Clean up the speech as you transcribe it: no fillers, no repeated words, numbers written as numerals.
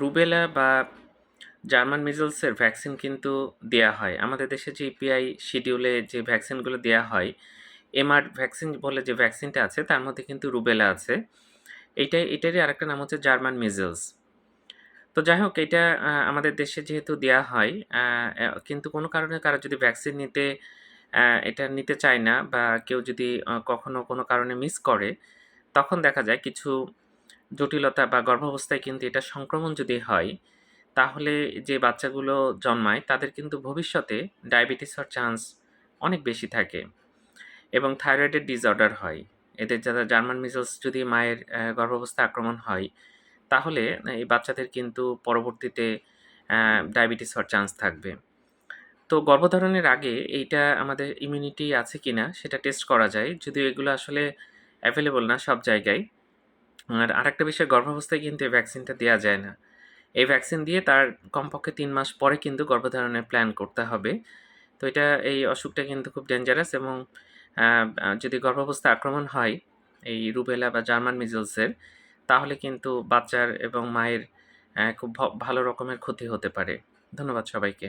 Rubella বা German মিজলসের vaccine কিন্তু দেয়া হয়। আমাদের দেশে যে ইপিআই শিডিউলে যে ভ্যাকসিনগুলো দেয়া হয়, এমআর ভ্যাকসিন বলে যে ভ্যাকসিনটা আছে তার মধ্যে কিন্তু রুবেলা আছে। এটারই আরেকটা নাম হচ্ছে জার্মান মিজলস। তো যাই হোক এটা আমাদের দেশে যেহেতু দেয়া হয়, আ কিন্তু কোনো কারণে কারো যদি ভ্যাকসিন নিতে এটা নিতে চায় না বা কেউ যদি কখনো কোনো কারণে মিস করে, তখন দেখা যায় কিছু জটিলতা বা গর্ভাবস্থায় কিন্তু এটা সংক্রমণ যদি হয়, তাহলে যে বাচ্চাগুলো জন্মায় তাদের কিন্তু ভবিষ্যতে ডায়াবেটিস হওয়ার চান্স অনেক বেশি থাকে এবং থাইরয়েডের ডিসঅর্ডার হয়। এদের যারা জার্মান মিজলস যদি মায়ের গর্ভাবস্থায় আক্রমণ হয়, তাহলে এই বাচ্চাদের কিন্তু পরবর্তীতে ডায়াবেটিস হওয়ার চান্স থাকবে। তো গর্ভধারণের আগে এইটা আমাদের ইমিউনিটি আছে কিনা সেটা টেস্ট করা যায়। যদিও এগুলো আসলে এভেইলেবল না সব জায়গায়। আর আরেকটা বিষয় গর্ভাবস্থায় কিন্তু এই ভ্যাকসিনটা দেয়া যায় না। এই ভ্যাকসিন দিয়ে তার কমপক্ষে ৩ মাস পরে কিন্তু গর্ভধারণের প্ল্যান করতে হবে। তো এই অসুখটা কিন্তু খুব ডেঞ্জারাস এবং আ আ যদি গর্ভাবস্থায় আক্রমণ হয় এই রুবেলা বা জার্মান মিজলসের, তাহলে কিন্তু বাচ্চার এবং মায়ের খুব ভালো রকমের ক্ষতি হতে পারে। ধন্যবাদ সবাইকে।